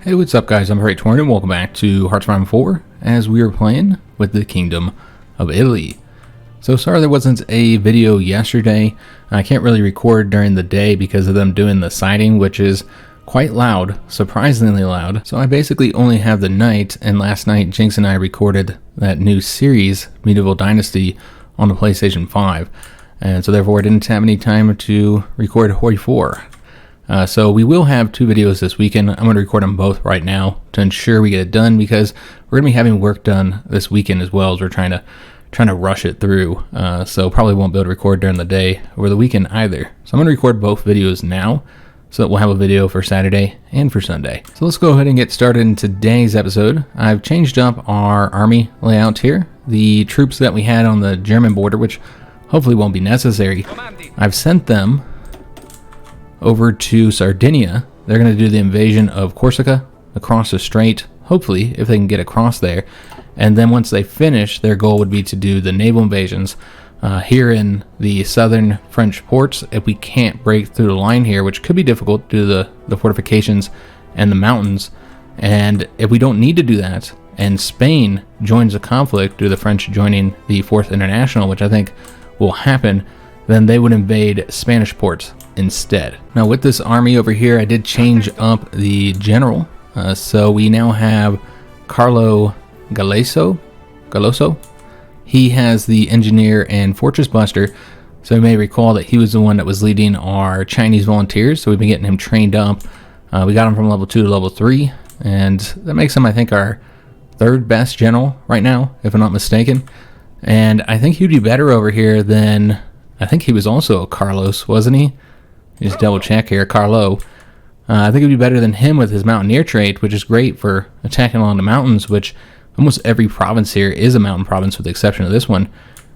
Hey, what's up guys, I'm Praetorian and welcome back to HOI4 as we are playing with the Kingdom of Italy. So sorry there wasn't a video yesterday. I can't really record during the day because of them doing the sighting, which is quite loud, surprisingly loud. So I basically only have the night, and last night Jinx and I recorded that new series, Medieval Dynasty, on the PlayStation 5. And so therefore I didn't have any time to record HOI4. So we will have two videos this weekend. I'm going to record them both right now to ensure we get it done, because we're going to be having work done this weekend as well, as we're trying to rush it through. So probably won't be able to record during the day or the weekend either. So I'm going to record both videos now so that we'll have a video for Saturday and for Sunday. So let's go ahead and get started in today's episode. I've changed up our army layout here. The troops that we had on the German border, which hopefully won't be necessary, I've sent them over to Sardinia. They're going to do the invasion of Corsica across the strait, hopefully, if they can get across there. And then once they finish, their goal would be to do the naval invasions here in the southern French ports if we can't break through the line here, which could be difficult due to the fortifications and the mountains. And if we don't need to do that, and Spain joins the conflict due to the French joining the 4th International, which I think will happen, then they would invade Spanish ports instead. Now with this army over here, I did change up the general. So we now have Carlo Galoso. He has the engineer and fortress buster. So you may recall that he was the one that was leading our Chinese volunteers. So we've been getting him trained up. We got him from level 2 to level 3. And that makes him, I think, our 3rd best general right now, if I'm not mistaken. And I think he'd be better over here than, I think he was also a Carlos, wasn't he? Just double check here, Carlo. I think it'd be better than him with his mountaineer trait, which is great for attacking along the mountains, which almost every province here is a mountain province with the exception of this one.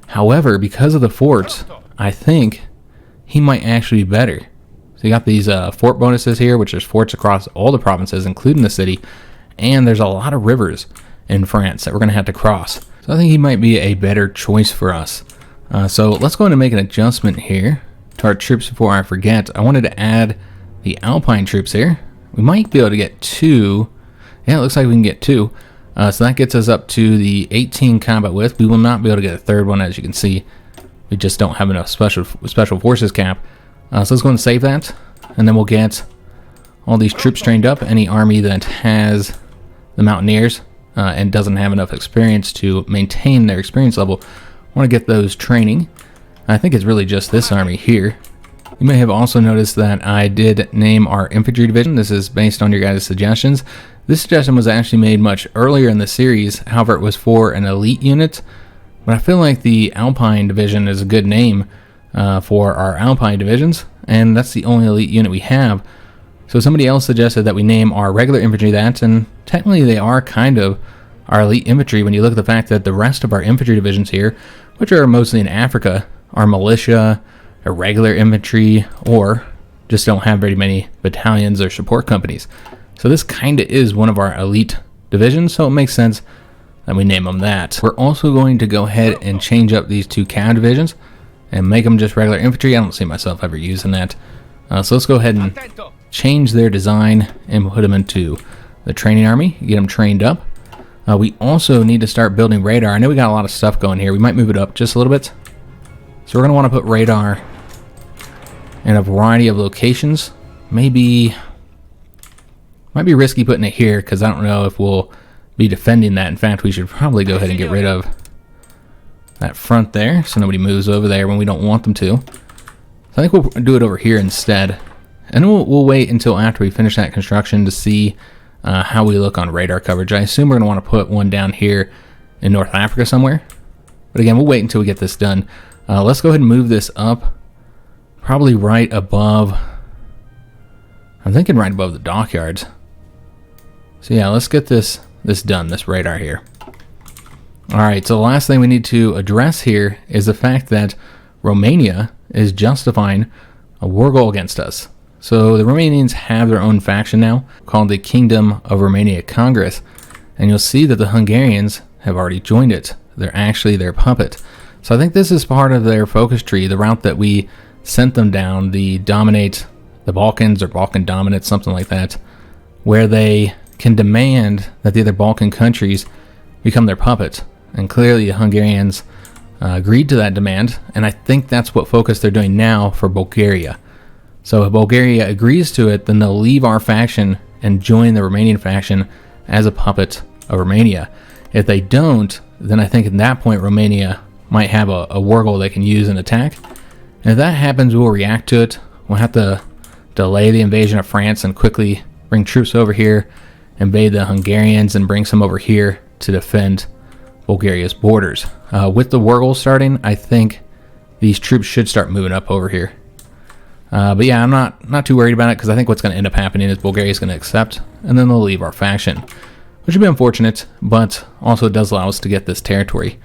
However, because of the forts, I think he might actually be better. So you got these fort bonuses here, which there's forts across all the provinces, including the city, and there's a lot of rivers in France that we're going to have to cross. So I think he might be a better choice for us. So let's go ahead and make an adjustment here to our troops before I forget. I wanted to add the Alpine troops here. We might be able to get 2. Yeah, it looks like we can get 2. So that gets us up to the 18 combat width. We will not be able to get a 3rd one, as you can see. We just don't have enough special forces cap. So let's go and save that, and then we'll get all these troops trained up. Any army that has the Mountaineers and doesn't have enough experience to maintain their experience level, I want to get those training. I think it's really just this army here. You may have also noticed that I did name our infantry division. This is based on your guys' suggestions. This suggestion was actually made much earlier in the series. However, it was for an elite unit. But I feel like the Alpine division is a good name for our Alpine divisions. And that's the only elite unit we have. So somebody else suggested that we name our regular infantry that. And technically they are kind of our elite infantry when you look at the fact that the rest of our infantry divisions here, which are mostly in Africa, are militia, irregular infantry, or just don't have very many battalions or support companies. So this kind of is one of our elite divisions, so it makes sense that we name them that. We're also going to go ahead and change up these 2 cav divisions and make them just regular infantry. I don't see myself ever using that. So let's go ahead and change their design and put them into the training army, get them trained up. We also need to start building radar. I know we got a lot of stuff going here. We might move it up just a little bit. So we're going to want to put radar in a variety of locations. Might be risky putting it here because I don't know if we'll be defending that. In fact, we should probably go ahead and get rid of that front there so nobody moves over there when we don't want them to. So I think we'll do it over here instead. And we'll wait until after we finish that construction to see how we look on radar coverage. I assume we're going to want to put one down here in North Africa somewhere. But again, we'll wait until we get this done. Let's go ahead and move this up. Probably right above, I'm thinking right above the dockyards. So yeah, let's get this done, this radar here. Alright, so the last thing we need to address here is the fact that Romania is justifying a war goal against us. So the Romanians have their own faction now called the Kingdom of Romania Congress, and you'll see that the Hungarians have already joined it. They're actually their puppet. So I think this is part of their focus tree, the route that we sent them down, the dominate the Balkans or Balkan dominate, something like that, where they can demand that the other Balkan countries become their puppets. And clearly the Hungarians agreed to that demand, and I think that's what focus they're doing now for Bulgaria. So if Bulgaria agrees to it, then they'll leave our faction and join the Romanian faction as a puppet of Romania. If they don't, then I think at that point Romania might have a war goal they can use and attack. And if that happens, we'll react to it. We'll have to delay the invasion of France and quickly bring troops over here, invade the Hungarians, and bring some over here to defend Bulgaria's borders. With the war goal starting, I think these troops should start moving up over here. But yeah, I'm not too worried about it, because I think what's going to end up happening is Bulgaria is going to accept, and then they'll leave our faction, which would be unfortunate, but also it does allow us to get this territory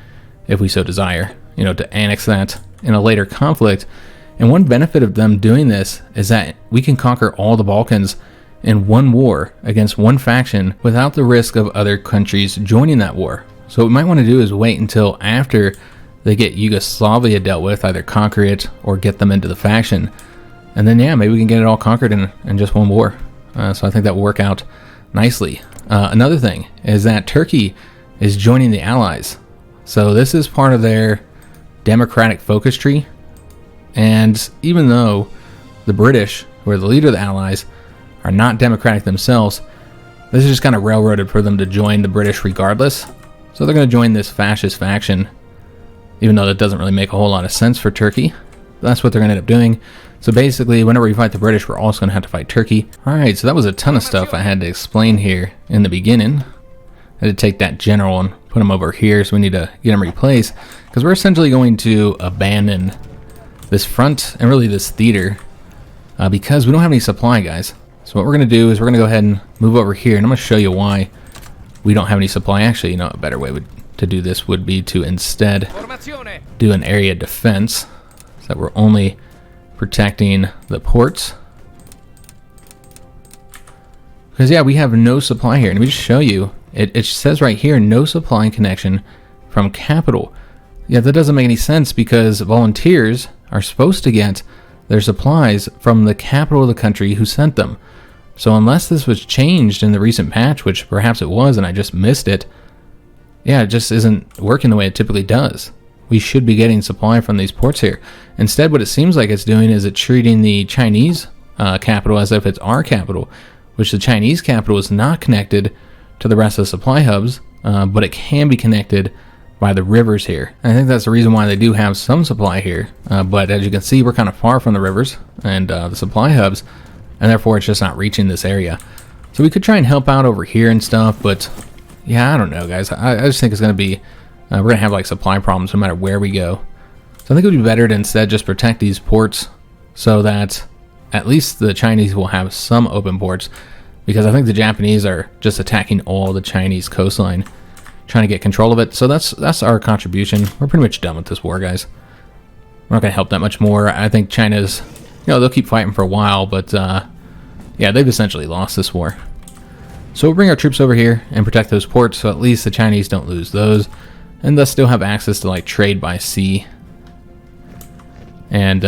if we so desire, to annex that in a later conflict. And one benefit of them doing this is that we can conquer all the Balkans in one war against one faction without the risk of other countries joining that war. So what we might want to do is wait until after they get Yugoslavia dealt with, either conquer it or get them into the faction. And then, yeah, maybe we can get it all conquered in just one war. So I think that will work out nicely. Another thing is that Turkey is joining the Allies. So this is part of their democratic focus tree. And even though the British, who are the leader of the Allies, are not democratic themselves, this is just kind of railroaded for them to join the British regardless. So they're going to join this fascist faction, even though that doesn't really make a whole lot of sense for Turkey. That's what they're going to end up doing. So basically, whenever we fight the British, we're also going to have to fight Turkey. Alright, so that was a ton of stuff I had to explain here in the beginning. I had to take that general and put him over here, so we need to get him replaced, because we're essentially going to abandon this front and really this theater because we don't have any supply, guys. So what we're going to do is we're going to go ahead and move over here, and I'm going to show you why we don't have any supply. Actually, a better way to do this would be to instead do an area defense, so that we're only protecting the ports. Because yeah, we have no supply here. And let me just show you. It says right here, no supply connection from capital. Yeah, that doesn't make any sense, because volunteers are supposed to get their supplies from the capital of the country who sent them. So unless this was changed in the recent patch, which perhaps it was and I just missed it, yeah, it just isn't working the way it typically does. We should be getting supply from these ports here. Instead, what it seems like it's doing is it's treating the Chinese capital as if it's our capital, which the Chinese capital is not connected to the rest of the supply hubs, but it can be connected by the rivers here. And I think that's the reason why they do have some supply here, but as you can see, we're kind of far from the rivers and the supply hubs, and therefore it's just not reaching this area. So we could try and help out over here and stuff, but yeah, I don't know, guys. I just think it's going to be, we're going to have like supply problems no matter where we go. So I think it would be better to instead just protect these ports so that at least the Chinese will have some open ports, because I think the Japanese are just attacking all the Chinese coastline, trying to get control of it. So that's our contribution. We're pretty much done with this war, guys. We're not going to help that much more. I think China's, they'll keep fighting for a while, but yeah, they've essentially lost this war. So we'll bring our troops over here and protect those ports, so at least the Chinese don't lose those, and thus still have access to like trade by sea. And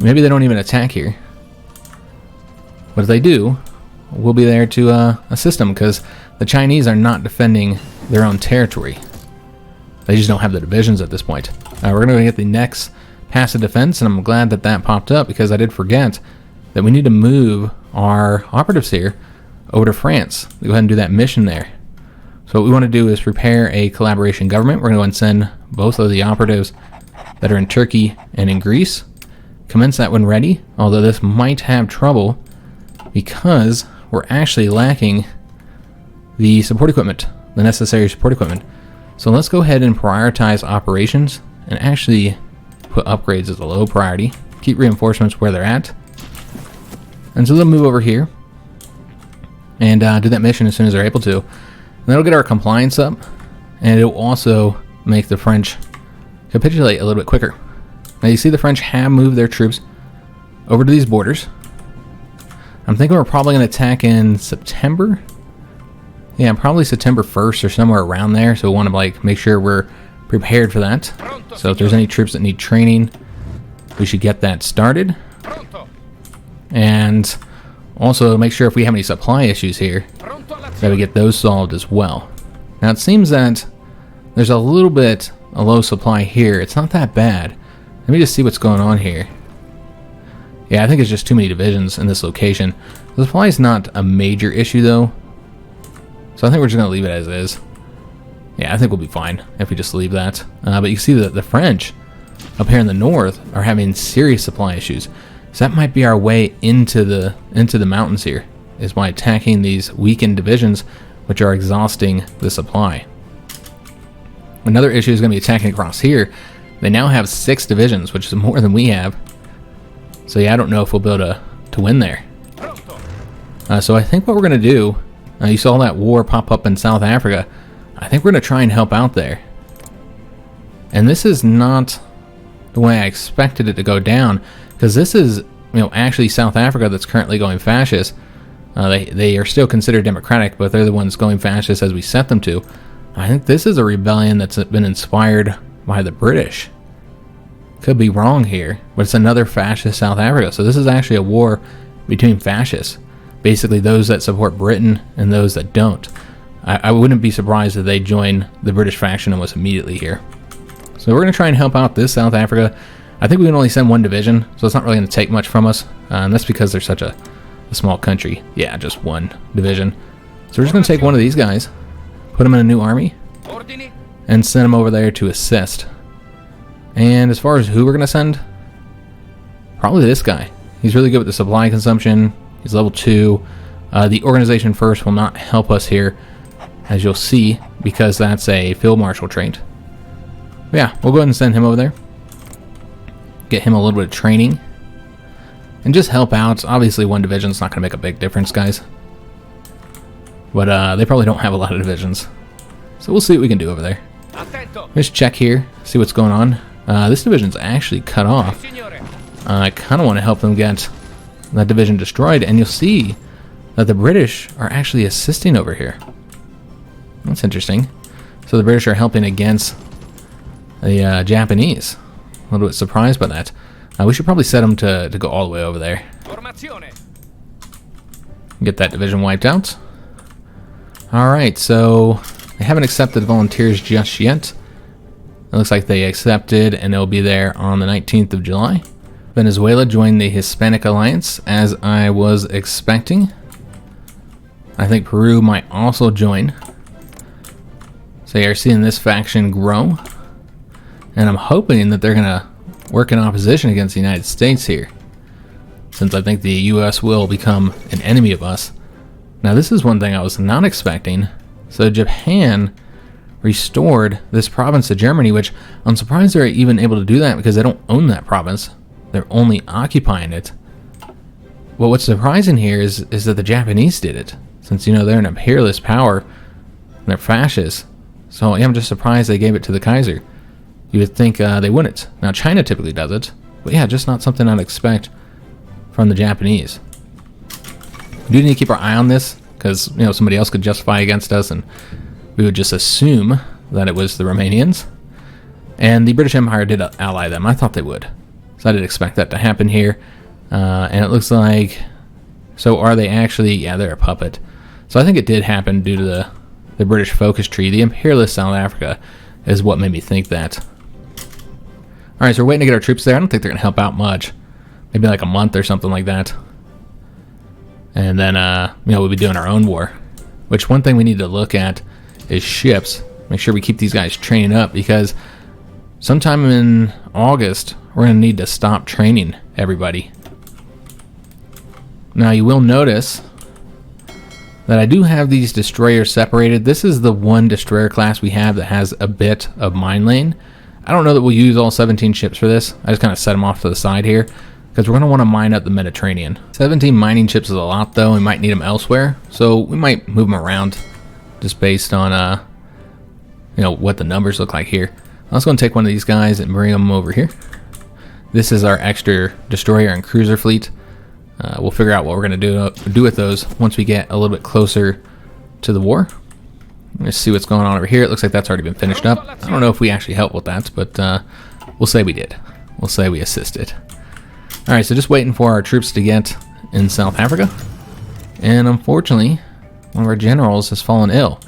maybe they don't even attack here, but if they do, we'll be there to assist them, because the Chinese are not defending their own territory. They just don't have the divisions at this point. We're going to get the next passive defense, and I'm glad that that popped up, because I did forget that we need to move our operatives here over to France. We'll go ahead and do that mission there. So what we want to do is prepare a collaboration government. We're going to send both of the operatives that are in Turkey and in Greece. Commence that when ready, although this might have trouble because we're actually lacking the support equipment, the necessary support equipment. So let's go ahead and prioritize operations and actually put upgrades as a low priority. Keep reinforcements where they're at. And so they'll move over here and do that mission as soon as they're able to. And that'll get our compliance up, and it'll also make the French capitulate a little bit quicker. Now you see the French have moved their troops over to these borders. I'm thinking we're probably going to attack in September. Yeah, probably September 1st or somewhere around there. So we want to like make sure we're prepared for that. So if there's any troops that need training, we should get that started. And also make sure if we have any supply issues here, that we get those solved as well. Now it seems that there's a little bit a low supply here. It's not that bad. Let me just see what's going on here. Yeah, I think it's just too many divisions in this location. The supply is not a major issue though, so I think we're just gonna leave it as is. Yeah, I think we'll be fine if we just leave that. But you can see that the French up here in the north are having serious supply issues. So that might be our way into the mountains here, is by attacking these weakened divisions, which are exhausting the supply. Another issue is going to be attacking across here. They now have 6 divisions, which is more than we have. So yeah, I don't know if we'll be able to win there. So I think what we're going to do, you saw that war pop up in South Africa. I think we're going to try and help out there. And this is not the way I expected it to go down, because this is, actually South Africa that's currently going fascist. They are still considered democratic, but they're the ones going fascist as we set them to. I think this is a rebellion that's been inspired by the British. Could be wrong here, but it's another fascist South Africa. So this is actually a war between fascists. Basically those that support Britain and those that don't. I wouldn't be surprised if they join the British faction and was immediately here. So we're going to try and help out this South Africa. I think we can only send 1 division, so it's not really going to take much from us. And that's because they're such a small country. Yeah, just 1 division. So we're just going to take one of these guys, put him in a new army, and send him over there to assist. And as far as who we're going to send, probably this guy. He's really good with the supply consumption. He's level 2. The organization first will not help us here, as you'll see, because that's a field marshal trait. But yeah, we'll go ahead and send him over there. Get him a little bit of training. And just help out. Obviously 1 division's not going to make a big difference, guys. But they probably don't have a lot of divisions. So we'll see what we can do over there. Just check here, see what's going on. This division's actually cut off. I kind of want to help them get that division destroyed, and you'll see that the British are actually assisting over here. That's interesting. So the British are helping against the Japanese. A little bit surprised by that. We should probably set them to go all the way over there. Get that division wiped out. Alright, so they haven't accepted volunteers just yet. It looks like they accepted, and they'll be there on the 19th of July. Venezuela joined the Hispanic Alliance, as I was expecting. I think Peru might also join. So you're seeing this faction grow. And I'm hoping that they're going to work in opposition against the United States here, since I think the U.S. will become an enemy of us. Now this is one thing I was not expecting. So Japan restored this province to Germany, which I'm surprised they're even able to do that because they don't own that province. They're only occupying it. Well, what's surprising here is that the Japanese did it, since, they're an imperialist power and they're fascists. So yeah, I'm just surprised they gave it to the Kaiser. You would think they wouldn't. Now China typically does it, but yeah, just not something I'd expect from the Japanese. We do need to keep our eye on this, because somebody else could justify against us, and we would just assume that it was the Romanians. And the British Empire did ally them. I thought they would, so I did expect that to happen here. And it looks like, so are they actually? Yeah, they're a puppet. So I think it did happen due to the British focus tree. The imperialist South Africa is what made me think that. Alright, so we're waiting to get our troops there. I don't think they're going to help out much. Maybe like a month or something like that. And then, we'll be doing our own war. Which one thing we need to look at is ships. Make sure we keep these guys training up, because sometime in August, we're going to need to stop training everybody. Now, you will notice that I do have these destroyers separated. This is the one destroyer class we have that has a bit of mine lane. I don't know that we'll use all 17 ships for this. I just kind of set them off to the side here, because we're going to want to mine up the Mediterranean. 17 mining ships is a lot, though. We might need them elsewhere, so we might move them around just based on what the numbers look like here. I was going to take one of these guys and bring them over here. This is our extra destroyer and cruiser fleet. We'll figure out what we're going to do with those once we get a little bit closer to the war. Let's see what's going on over here. It looks like that's already been finished up. I don't know if we actually helped with that, but we'll say we did. We'll say we assisted. Alright, so just waiting for our troops to get in South Africa. And unfortunately, one of our generals has fallen ill.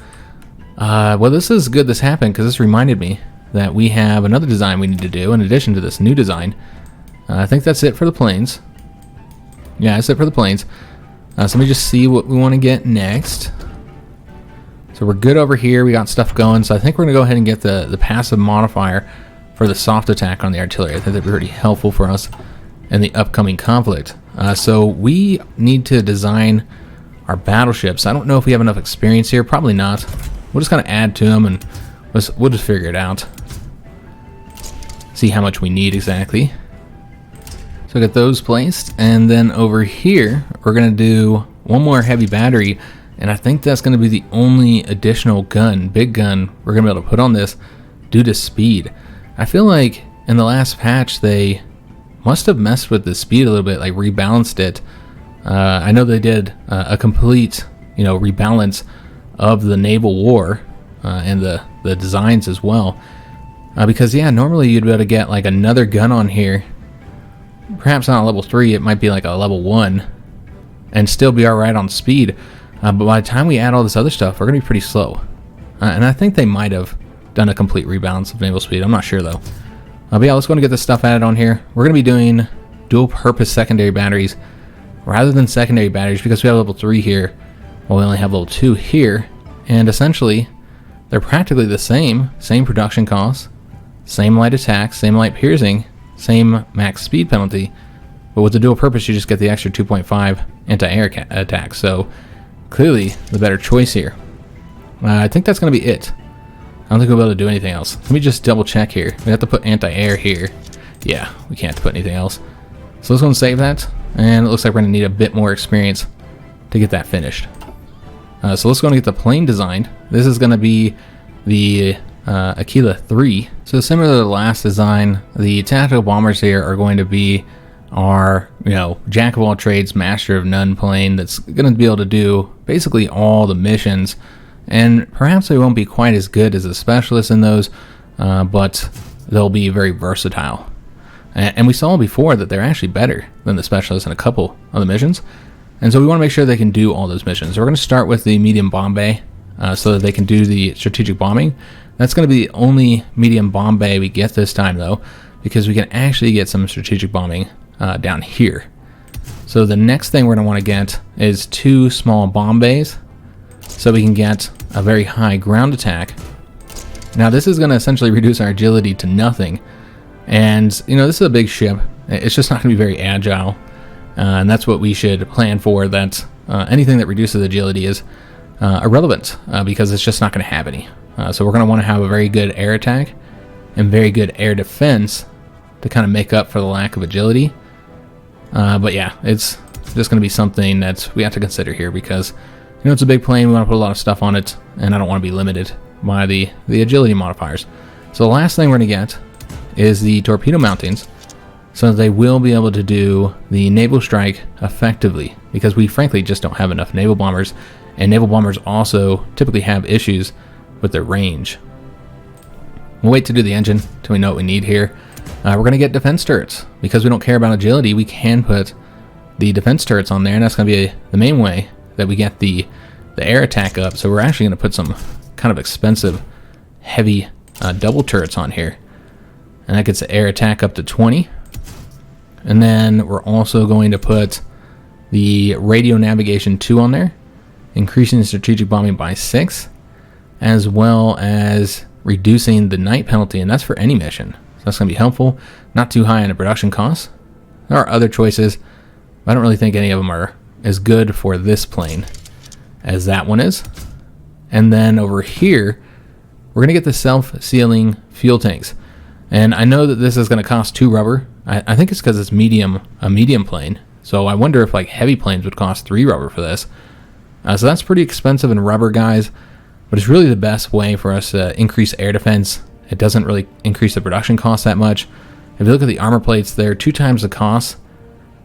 Well, this is good this happened, because this reminded me that we have another design we need to do in addition to this new design. I think that's it for the planes. Yeah, that's it for the planes. So let me just see what we want to get next. So we're good over here. We got stuff going. So I think we're going to go ahead and get the passive modifier for the soft attack on the artillery. I think that'd be pretty helpful for us in the upcoming conflict. So we need to design our battleships. I don't know if we have enough experience here. Probably not. We'll just kind of add to them and we'll just figure it out. See how much we need exactly. So get those placed, and then over here we're gonna do one more heavy battery, and I think that's gonna be the only additional gun, big gun, we're gonna be able to put on this due to speed. I feel like in the last patch they must have messed with the speed a little bit, like rebalanced it. I know they did a complete, rebalance of the naval war and the designs as well. Because yeah, normally you'd be able to get like another gun on here. Perhaps not a level 3, it might be like a level 1 and still be alright on speed. But by the time we add all this other stuff, we're going to be pretty slow. And I think they might have done a complete rebalance of naval speed. I'm not sure though. But yeah, let's go and get this stuff added on here. We're going to be doing dual purpose secondary batteries rather than secondary batteries because we have level 3 here while we only have level 2 here. And essentially, they're practically the same production costs, same light attack, same light piercing, same max speed penalty, but with the dual purpose you just get the extra 2.5 anti-air attack, so clearly the better choice here. I think that's going to be it. I don't think we'll be able to do anything else. Let me just double check here. We have to put anti-air here. Yeah, we can't put anything else. So let's go and save that, and it looks like we're going to need a bit more experience to get that finished. So let's go and get the plane designed. This is going to be the Aquila 3. So similar to the last design, the tactical bombers here are going to be our, jack of all trades, master of none plane that's going to be able to do basically all the missions. And perhaps they won't be quite as good as the specialists in those, but they'll be very versatile. And we saw before that they're actually better than the specialists in a couple of the missions. And so we want to make sure they can do all those missions. So we're going to start with the medium bomb bay so that they can do the strategic bombing. That's going to be the only medium bomb bay we get this time though, because we can actually get some strategic bombing down here. So the next thing we're going to want to get is 2 small bomb bays so we can get a very high ground attack. Now this is going to essentially reduce our agility to nothing. And this is a big ship. It's just not going to be very agile. And that's what we should plan for, that anything that reduces agility is irrelevant because it's just not going to have any. So we're going to want to have a very good air attack and very good air defense to kind of make up for the lack of agility. But yeah, it's just going to be something that we have to consider here because it's a big plane. We want to put a lot of stuff on it, and I don't want to be limited by the agility modifiers. So the last thing we're going to get is the torpedo mountings, so they will be able to do the naval strike effectively, because we frankly just don't have enough naval bombers, and naval bombers also typically have issues with their range. We'll wait to do the engine till we know what we need here. We're going to get defense turrets. Because we don't care about agility, we can put the defense turrets on there, and that's going to be the main way that we get the air attack up. So we're actually going to put some kind of expensive, heavy double turrets on here. And that gets the air attack up to 20. And then we're also going to put the radio navigation 2 on there, increasing the strategic bombing by 6, as well as reducing the night penalty, and that's for any mission. So that's going to be helpful. Not too high on the production costs. There are other choices, but I don't really think any of them are as good for this plane as that one is. And then over here, we're going to get the self-sealing fuel tanks. And I know that this is going to cost 2 rubber. I think it's because it's a medium plane. So I wonder if like heavy planes would cost 3 rubber for this. So that's pretty expensive in rubber, guys. But it's really the best way for us to increase air defense. It doesn't really increase the production cost that much. If you look at the armor plates, they're 2 times the cost.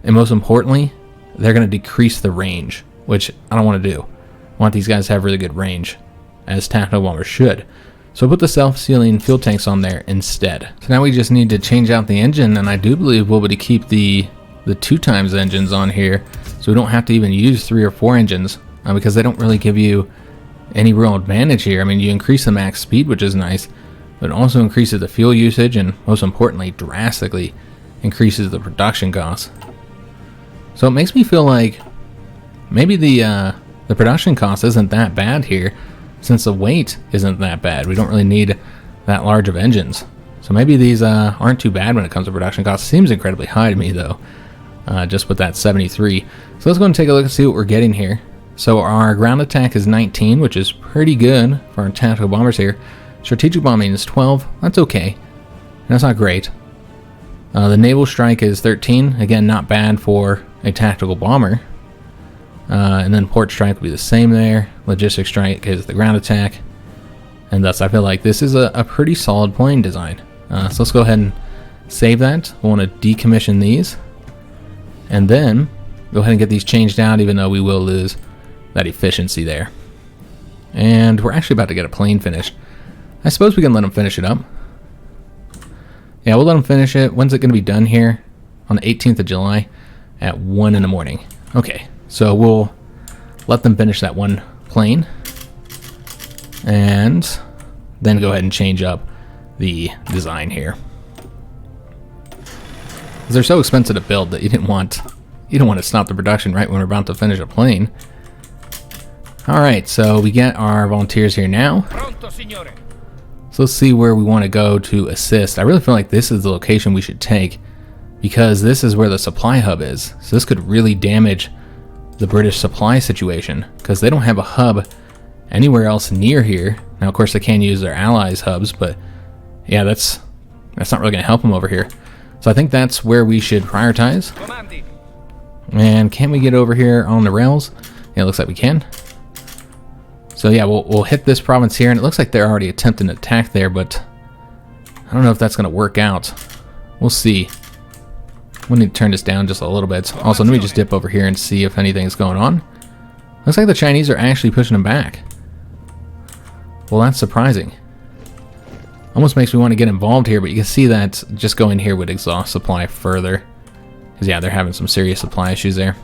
And most importantly, they're going to decrease the range, which I don't want to do. I want these guys to have really good range, as tactical bombers should. So we'll put the self-sealing fuel tanks on there instead. So now we just need to change out the engine, and I do believe we'll be able to keep the 2 times engines on here, so we don't have to even use 3 or 4 engines because they don't really give you any real advantage here. I mean, you increase the max speed, which is nice, but it also increases the fuel usage and, most importantly, drastically increases the production costs. So it makes me feel like maybe the production cost isn't that bad here, since the weight isn't that bad. We don't really need that large of engines. So maybe these aren't too bad when it comes to production costs. Seems incredibly high to me, though, just with that 73. So let's go and take a look and see what we're getting here. So our ground attack is 19, which is pretty good for our tactical bombers here. Strategic bombing is 12. That's okay. That's not great. The naval strike is 13. Again, not bad for a tactical bomber. And then port strike will be the same there. Logistic strike is the ground attack. And thus I feel like this is a pretty solid plane design. So let's go ahead and save that. We'll want to decommission these. And then go ahead and get these changed out, even though we will lose that efficiency there. And we're actually about to get a plane finished. I suppose we can let them finish it up. Yeah, we'll let them finish it. When's it going to be done here? On the 18th of July at 1 in the morning. Okay, so we'll let them finish that one plane. And then go ahead and change up the design here. They're so expensive to build that you don't want to stop the production right when we're about to finish a plane. Alright, so we get our volunteers here now. So let's see where we want to go to assist. I really feel like this is the location we should take, because this is where the supply hub is. So this could really damage the British supply situation, because they don't have a hub anywhere else near here. Now, of course, they can use their allies' hubs, but yeah, that's not really going to help them over here. So I think that's where we should prioritize. And can we get over here on the rails? Yeah, it looks like we can. So yeah, we'll hit this province here, and it looks like they're already attempting an attack there, but I don't know if that's going to work out. We'll see. We need to turn this down just a little bit. Also, let me just dip over here and see if anything's going on. Looks like the Chinese are actually pushing them back. Well, that's surprising. Almost makes me want to get involved here, but you can see that just going here would exhaust supply further. Because yeah, they're having some serious supply issues there.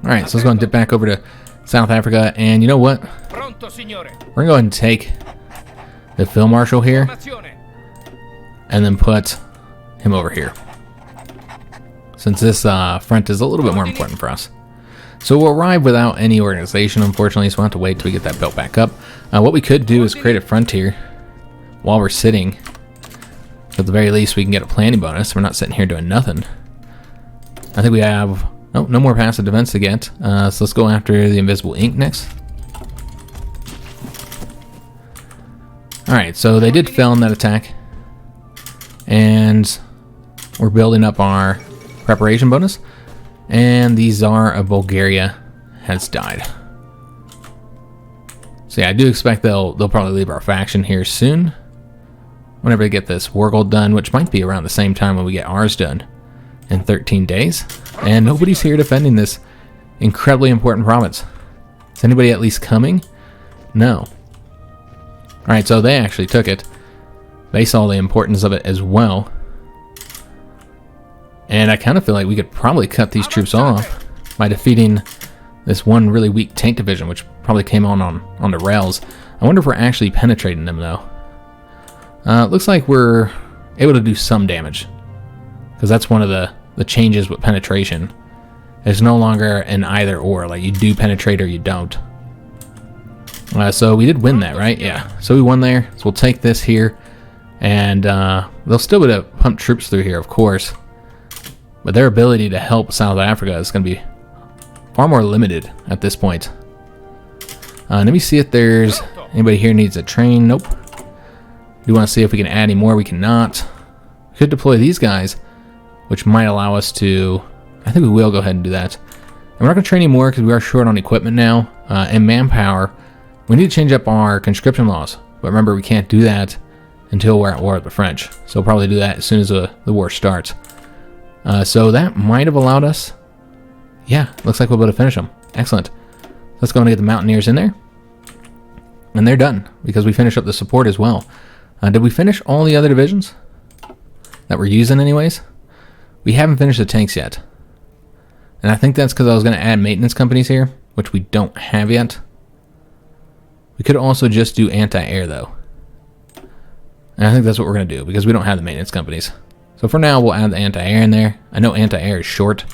Alright, so let's go and dip back over to South Africa, and you know what? We're going to go ahead and take the Field Marshal here, and then put him over here, since this front is a little bit more important for us. So we'll arrive without any organization, unfortunately, so we'll have to wait till we get that built back up. What we could do is create a frontier while we're sitting. So at the very least, we can get a planning bonus. We're not sitting here doing nothing. I think we have... Oh, no more passive defense to get. So let's go after the invisible ink next. Alright, so they did fail in that attack. And we're building up our preparation bonus. And the Tsar of Bulgaria has died. So yeah, I do expect they'll probably leave our faction here soon. Whenever they get this war goal done, which might be around the same time when we get ours done. In 13 days, and nobody's here defending this incredibly important province. Is anybody at least coming? No. Alright, so they actually took it. They saw the importance of it as well. And I kind of feel like we could probably cut these troops off by defeating this one really weak tank division, which probably came on the rails. I wonder if we're actually penetrating them, though. It looks like we're able to do some damage, because that's one of the changes with penetration. It's no longer an either or, like you do penetrate or you don't. So we did win that, right? Yeah, so we won there. So we'll take this here, and they'll still be able to pump troops through here, of course, but their ability to help South Africa is going to be far more limited at this point. Let me see if there's anybody here needs a train. Nope. We want to see if we can add any more. We cannot. We could deploy these guys, which might allow us to... I think we will go ahead and do that. And we're not going to train anymore because we are short on equipment now. And manpower. We need to change up our conscription laws. But remember, we can't do that until we're at war with the French. So we'll probably do that as soon as the war starts. So that might have allowed us... Yeah, looks like we'll be able to finish them. Excellent. Let's go and get the Mountaineers in there. And they're done, because we finished up the support as well. Did we finish all the other divisions that we're using anyways? We haven't finished the tanks yet. And I think that's because I was going to add maintenance companies here. which we don't have yet. We could also just do anti-air though. And I think that's what we're going to do because we don't have the maintenance companies. So for now, we'll add the anti-air in there. I know anti-air is short,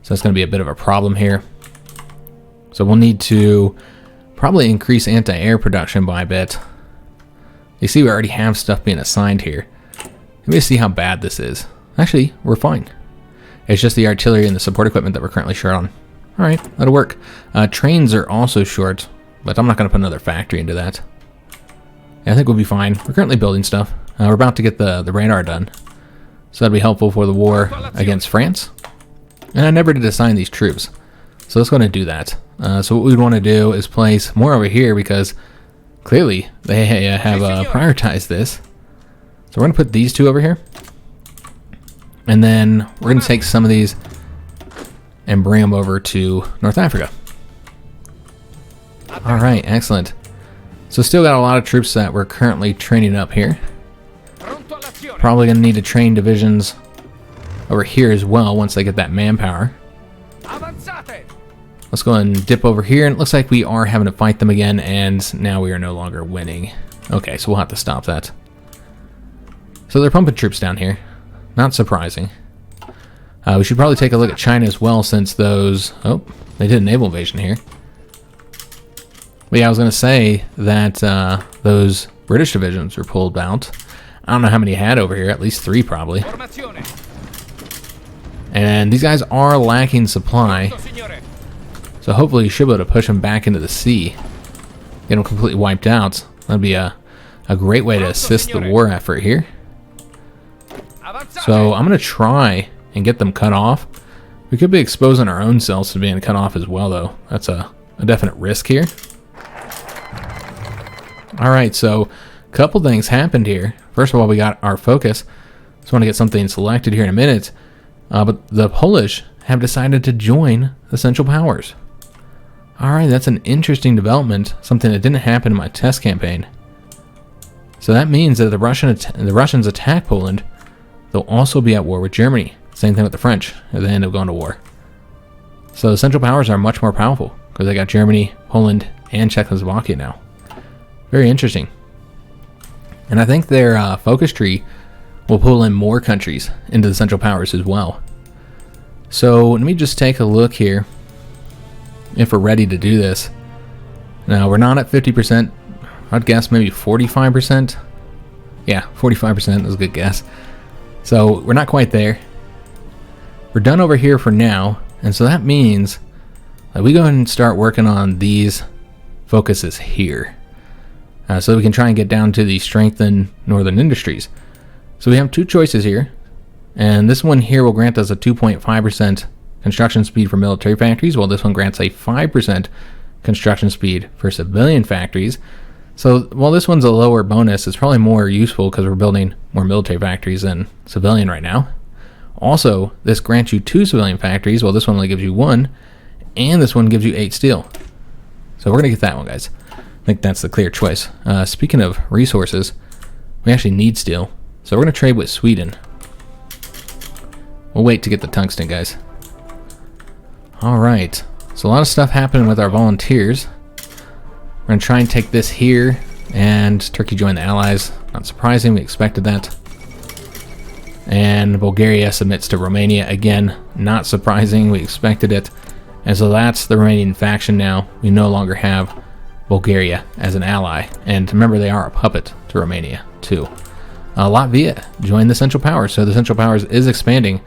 so that's going to be a bit of a problem here. So we'll need to probably increase anti-air production by a bit. You see we already have stuff being assigned here. Let me see how bad this is. Actually, we're fine. It's just the artillery and the support equipment that we're currently short on. Alright, that'll work. Trains are also short, but I'm not going to put another factory into that. Yeah, I think we'll be fine. We're currently building stuff. We're about to get the radar done. So that'll be helpful for the war against France. And I never did assign these troops. So let's go ahead and do that. So what we'd want to do is place more over here because clearly they have prioritized this. So we're going to put these two over here. And then we're going to take some of these and bring them over to North Africa. Alright, excellent. So still got a lot of troops that we're currently training up here. Probably going to need to train divisions over here as well once they get that manpower. Let's go and dip over here, and it looks like we are having to fight them again, and now we are no longer winning. Okay, so we'll have to stop that. So they're pumping troops down here. Not surprising. We should probably take a look at China as well, since those... Oh, they did a naval invasion here. But yeah, I was going to say that those British divisions were pulled out. I don't know how many you had over here, at least 3 probably. And these guys are lacking supply. So hopefully you should be able to push them back into the sea. Get them completely wiped out. That'd be a great way to assist the war effort here. So I'm going to try and get them cut off. We could be exposing our own selves to being cut off as well, though. That's a definite risk here. Alright, so a couple things happened here. First of all, we got our focus. Just want to get something selected here in a minute. But the Polish have decided to join the Central Powers. Alright, that's an interesting development. Something that didn't happen in my test campaign. So that means that the Russians attack Poland. They'll also be at war with Germany. Same thing with the French. They end up going to war. So the Central Powers are much more powerful because they got Germany, Poland, and Czechoslovakia now. Very interesting. And I think their focus tree will pull in more countries into the Central Powers as well. So let me just take a look here if we're ready to do this. Now we're not at 50%. I'd guess maybe 45%. Yeah, 45% is a good guess. So we're not quite there. We're done over here for now, and so that means that we go ahead and start working on these focuses here. So we can try and get down to the strengthen northern industries. So we have 2 choices here, and this one here will grant us a 2.5% construction speed for military factories, while this one grants a 5% construction speed for civilian factories. So while this one's a lower bonus, it's probably more useful because we're building more military factories than civilian right now. Also, this grants you 2 civilian factories, while this one only gives you 1, and this one gives you 8 steel. So we're going to get that one, guys. I think that's the clear choice. Speaking of resources, we actually need steel. So we're going to trade with Sweden. We'll wait to get the tungsten, guys. Alright. So a lot of stuff happening with our volunteers. We're going to try and take this here. And Turkey joined the Allies. Not surprising, we expected that. And Bulgaria submits to Romania. Again, not surprising, we expected it. And so that's the Romanian faction now. We no longer have Bulgaria as an ally. And remember, they are a puppet to Romania, too. Latvia joined the Central Powers, so the Central Powers is expanding.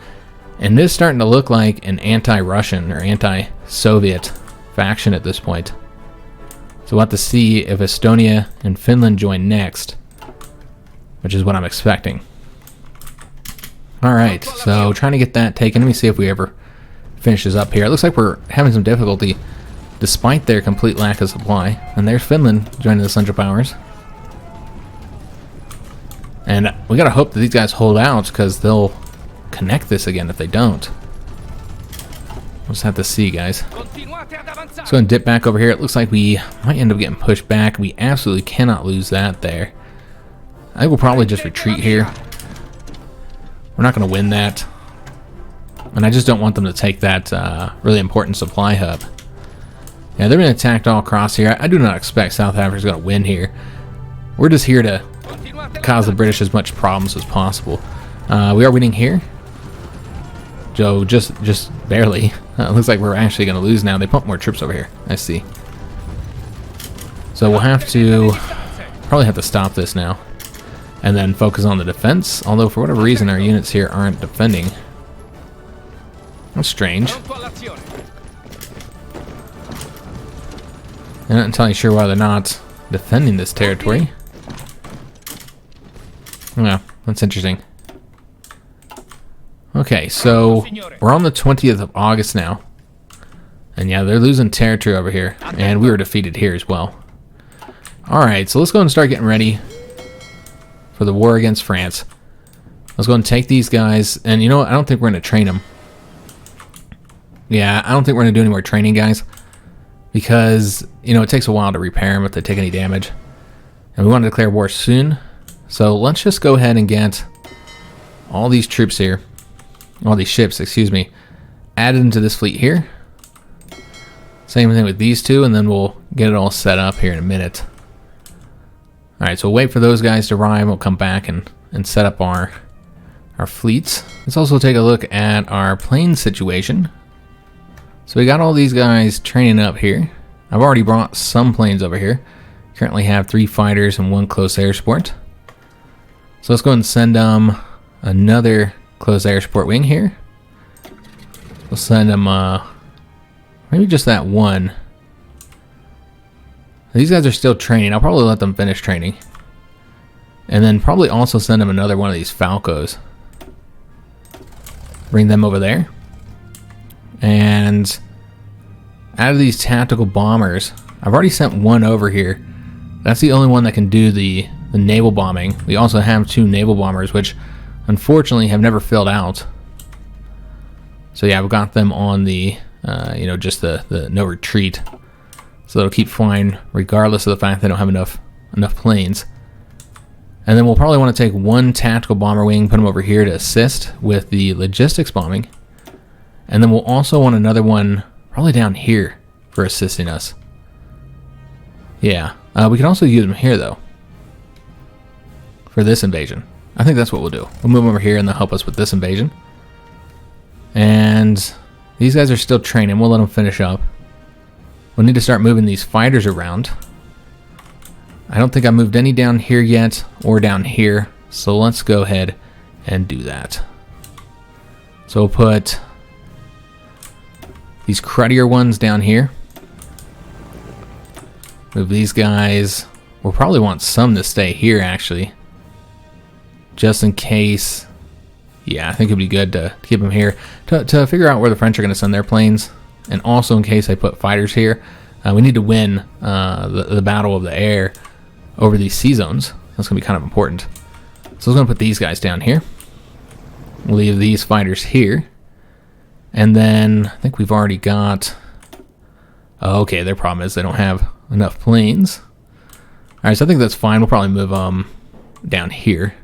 And this is starting to look like an anti-Russian or anti-Soviet faction at this point. So we'll have to see if Estonia and Finland join next, which is what I'm expecting. Alright, so trying to get that taken. Let me see if we ever finish this up here. It looks like we're having some difficulty despite their complete lack of supply. And there's Finland joining the Central Powers. And we gotta hope that these guys hold out because they'll connect this again if they don't. We'll just have to see, guys. Let's go and dip back over here. It looks like we might end up getting pushed back. We absolutely cannot lose that there. I think we'll probably just retreat here. We're not going to win that. And I just don't want them to take that really important supply hub. Yeah, they're being attacked all across here. I do not expect South Africa's going to win here. We're just here to cause the British as much problems as possible. We are winning here. Joe, just barely. Looks like we're actually going to lose now. They pumped more troops over here. I see. So we'll have to probably have to stop this now and then focus on the defense. Although for whatever reason our units here aren't defending. That's strange. I'm not entirely sure why they're not defending this territory. Yeah, that's interesting. Okay, so we're on the 20th of August now. And yeah, they're losing territory over here. And we were defeated here as well. Alright, so let's go and start getting ready for the war against France. Let's go and take these guys. And you know what? I don't think we're going to train them. Yeah, I don't think we're going to do any more training, guys. Because, you know, it takes a while to repair them if they take any damage. And we want to declare war soon. So let's just go ahead and get all these troops here. All these ships, excuse me. Added into this fleet here. Same thing with these two, and then we'll get it all set up here in a minute. Alright, so we'll wait for those guys to arrive. We'll come back and set up our fleets. Let's also take a look at our plane situation. So we got all these guys training up here. I've already brought some planes over here. Currently have 3 fighters and 1 close air support. So let's go ahead and send them another close air support wing here. We'll send them maybe just that one. These guys are still training. I'll probably let them finish training. And then probably also send them another one of these Falcos. Bring them over there. And out of these tactical bombers, I've already sent one over here. That's the only one that can do the naval bombing. We also have 2 naval bombers, which unfortunately have never filled out. So yeah, we've got them on the, you know, just the no retreat. So they'll keep flying regardless of the fact they don't have enough planes. And then we'll probably want to take 1 tactical bomber wing, put them over here to assist with the logistics bombing. And then we'll also want another one probably down here for assisting us. Yeah, we can also use them here though for this invasion. I think that's what we'll do. We'll move them over here and they'll help us with this invasion. And these guys are still training. We'll let them finish up. We'll need to start moving these fighters around. I don't think I moved any down here yet or down here. So let's go ahead and do that. So we'll put these cruddier ones down here. Move these guys. We'll probably want some to stay here actually. Just in case. Yeah, I think it'd be good to keep them here. To figure out where the French are going to send their planes. And also in case I put fighters here. We need to win the battle of the air over these sea zones. That's going to be kind of important. So I'm going to put these guys down here. We'll leave these fighters here. And then I think we've already got... Oh, okay, their problem is they don't have enough planes. Alright, so I think that's fine. We'll probably move them down here.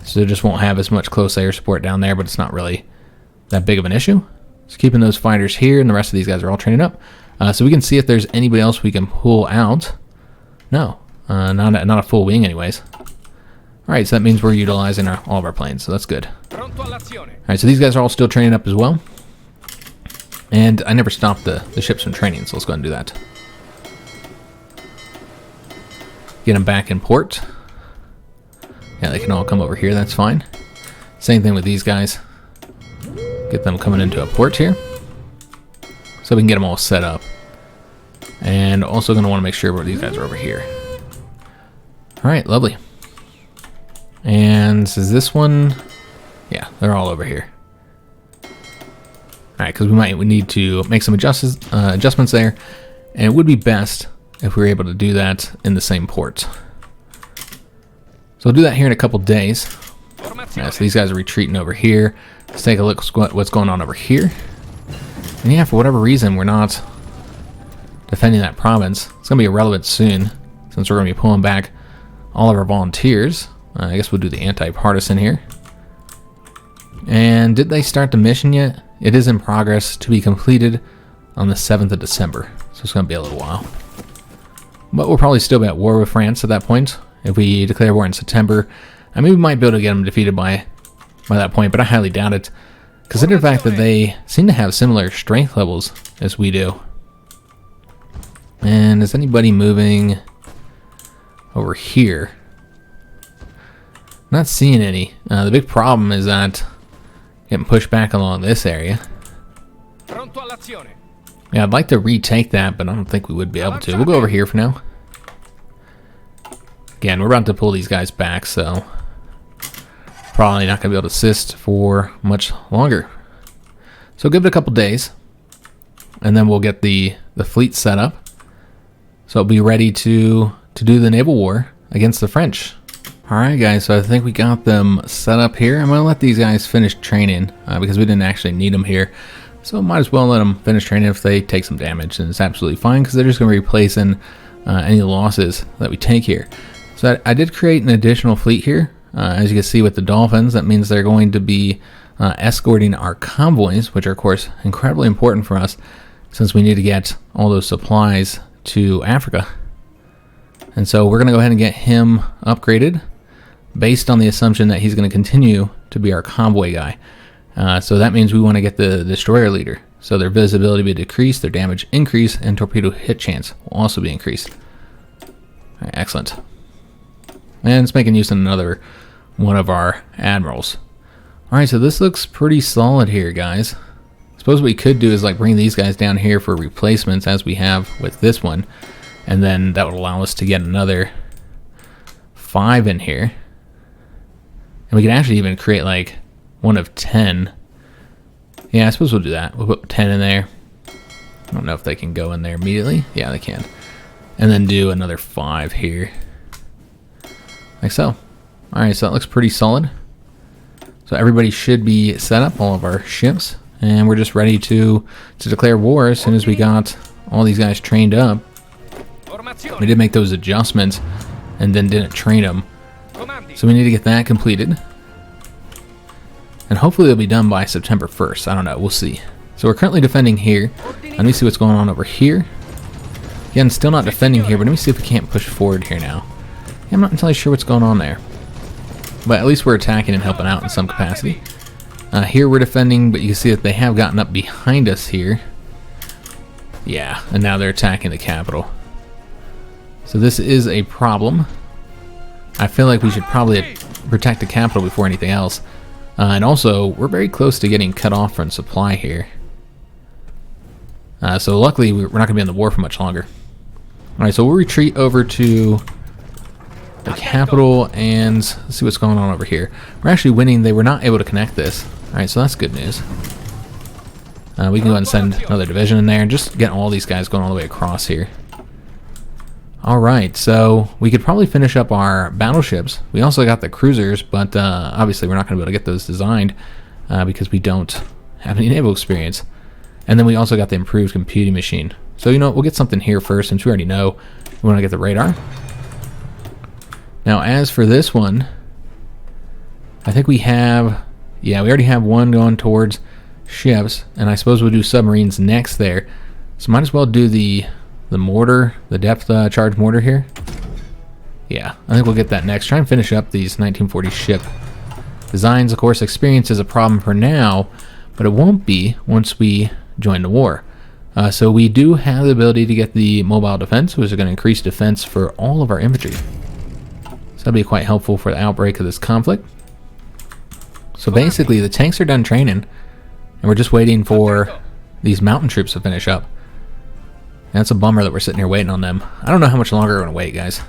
So they just won't have as much close air support down there, but it's not really that big of an issue. So keeping those fighters here, and the rest of these guys are all training up. So we can see if there's anybody else we can pull out. No, not a full wing anyways. Alright, so that means we're utilizing all of our planes, so that's good. Alright, so these guys are all still training up as well. And I never stopped the ships from training, so let's go ahead and do that. Get them back in port. Yeah, they can all come over here, that's fine. Same thing with these guys. Get them coming into a port here. So we can get them all set up. And also going to want to make sure these guys are over here. Alright, lovely. And is this one? Yeah, they're all over here. Alright, because we need to make some adjustments there. And it would be best if we were able to do that in the same port. So we'll do that here in a couple days. Yeah, so these guys are retreating over here. Let's take a look at what's going on over here. And yeah, for whatever reason, we're not defending that province. It's going to be irrelevant soon, since we're going to be pulling back all of our volunteers. I guess we'll do the anti-partisan here. And did they start the mission yet? It is in progress to be completed on the 7th of December. so it's going to be a little while. But we'll probably still be at war with France at that point. If we declare war in September, I mean, we might be able to get them defeated by that point, but I highly doubt it. Consider the fact that they seem to have similar strength levels as we do. And is anybody moving over here? Not seeing any. The big problem is that getting pushed back along this area. Yeah, I'd like to retake that, but I don't think we would be able to. We'll go over here for now. Again, we're about to pull these guys back, so probably not going to be able to assist for much longer. So give it a couple days, and then we'll get the fleet set up. So it'll be ready to do the naval war against the French. Alright guys, so I think we got them set up here. I'm going to let these guys finish training because we didn't actually need them here. So might as well let them finish training. If they take some damage, and it's absolutely fine because they're just going to be replacing any losses that we take here. So I did create an additional fleet here. As you can see with the Dolphins, that means they're going to be escorting our convoys, which are of course incredibly important for us since we need to get all those supplies to Africa. And so we're going to go ahead and get him upgraded based on the assumption that he's going to continue to be our convoy guy. So that means we want to get the destroyer leader. So their visibility will be decreased, their damage increase, and torpedo hit chance will also be increased. All right, excellent. And it's making use of another one of our admirals. All right, so this looks pretty solid here, guys. I suppose what we could do is like bring these guys down here for replacements as we have with this one. And then that would allow us to get another 5 in here. And we can actually even create like one of 10. Yeah, I suppose we'll do that. We'll put 10 in there. I don't know if they can go in there immediately. Yeah, they can. And then do another 5 here. Like so. Alright, so that looks pretty solid. So everybody should be set up, all of our ships. And we're just ready to declare war as soon as we got all these guys trained up. We did make those adjustments and then didn't train them. So we need to get that completed. And hopefully it'll be done by September 1st. I don't know. We'll see. So we're currently defending here. Let me see what's going on over here. Again, still not defending here, but let me see if we can't push forward here now. Yeah, I'm not entirely sure what's going on there. But at least we're attacking and helping out in some capacity. Here we're defending, but you can see that they have gotten up behind us here. Yeah, and now they're attacking the capital. So this is a problem. I feel like we should probably protect the capital before anything else. And also, we're very close to getting cut off from supply here. So luckily, we're not going to be in the war for much longer. Alright, so we'll retreat over to the capital and let's see what's going on over here. We're actually winning. They were not able to connect this. Alright, so that's good news. We can go ahead and send another division in there and just get all these guys going all the way across here. Alright, so we could probably finish up our battleships. We also got the cruisers, but obviously we're not going to be able to get those designed because we don't have any naval experience. And then we also got the improved computing machine. So you know what, we'll get something here first since we already know we want to get the radar. Now as for this one, I think we have, yeah, we already have one going towards ships, and I suppose we'll do submarines next there. So might as well do the mortar, the depth charge mortar here. Yeah, I think we'll get that next. Try and finish up these 1940 ship designs. Of course, experience is a problem for now, but it won't be once we join the war. So we do have the ability to get the mobile defense, which is going to increase defense for all of our infantry. So that'll be quite helpful for the outbreak of this conflict. So basically, the tanks are done training, and we're just waiting for these mountain troops to finish up. That's a bummer that we're sitting here waiting on them. I don't know how much longer we're going to wait, guys.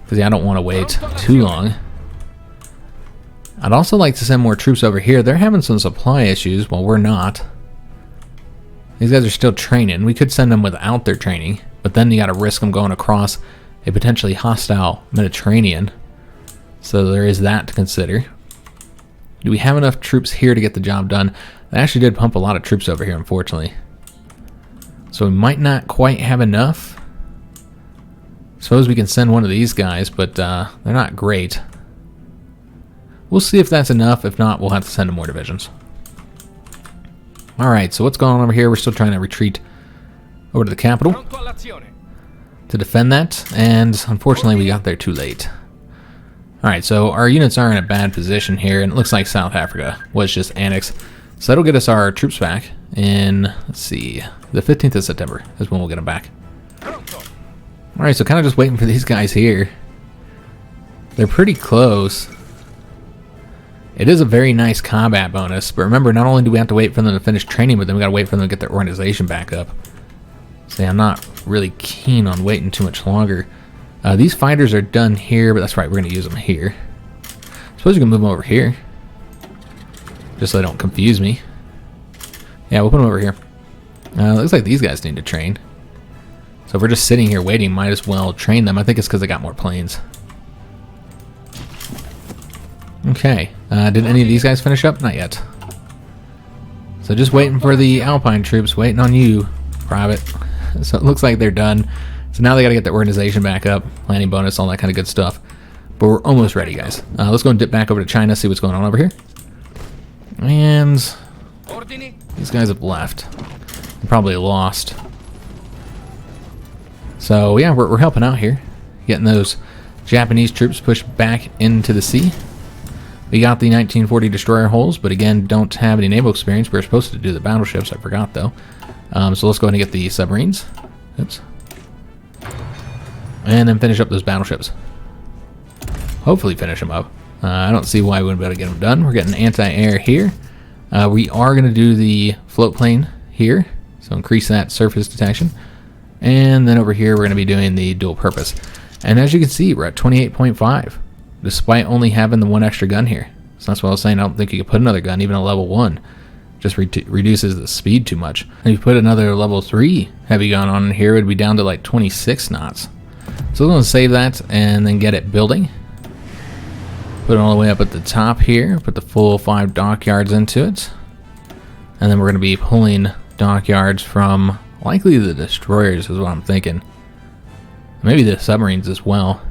Because yeah, I don't want to wait too long. I'd also like to send more troops over here. They're having some supply issues while we're not. These guys are still training. We could send them without their training. But then you got to risk them going across a potentially hostile Mediterranean. So there is that to consider. Do we have enough troops here to get the job done? They actually did pump a lot of troops over here, unfortunately. So we might not quite have enough. Suppose we can send one of these guys, but they're not great. We'll see if that's enough. If not, we'll have to send them more divisions. Alright, so what's going on over here? We're still trying to retreat over to the capital to defend that, and unfortunately we got there too late. Alright, so our units are in a bad position here, and it looks like South Africa was just annexed. So that'll get us our troops back in, let's see, the 15th of September is when we'll get them back. Alright, so kind of just waiting for these guys here. They're pretty close. It is a very nice combat bonus, but remember, not only do we have to wait for them to finish training, but then we gotta wait for them to get their organization back up. See, I'm not really keen on waiting too much longer. These fighters are done here, but that's right, we're going to use them here. I suppose you can move them over here, just so they don't confuse me. Yeah, we'll put them over here. Looks like these guys need to train. So if we're just sitting here waiting, might as well train them. I think it's because they got more planes. Okay, did any of these guys finish up? Not yet. So just waiting for the Alpine troops, waiting on you, Private. So it looks like they're done. So now they got to get their organization back up, planning bonus, all that kind of good stuff. But we're almost ready, guys. Let's go and dip back over to China, see what's going on over here. And these guys have left. They're probably lost. So yeah, we're helping out here, getting those Japanese troops pushed back into the sea. We got the 1940 destroyer hulls, but again, don't have any naval experience. We're supposed to do the battleships. I forgot though. So let's go ahead and get the submarines. Oops. And then finish up those battleships. Hopefully finish them up. I don't see why we wouldn't be able to get them done. We're getting anti-air here. We are going to do the float plane here, so increase that surface detection. And then over here we're going to be doing the dual purpose. And as you can see, we're at 28.5, despite only having the one extra gun here. So that's what I was saying. I don't think you could put another gun, even a level 1. Just reduces the speed too much. And if you put another level 3 heavy gun on here, it would be down to like 26 knots. So we're going to save that and then get it building. Put it all the way up at the top here. Put the full 5 dockyards into it. And then we're going to be pulling dockyards from likely the destroyers is what I'm thinking. Maybe the submarines as well.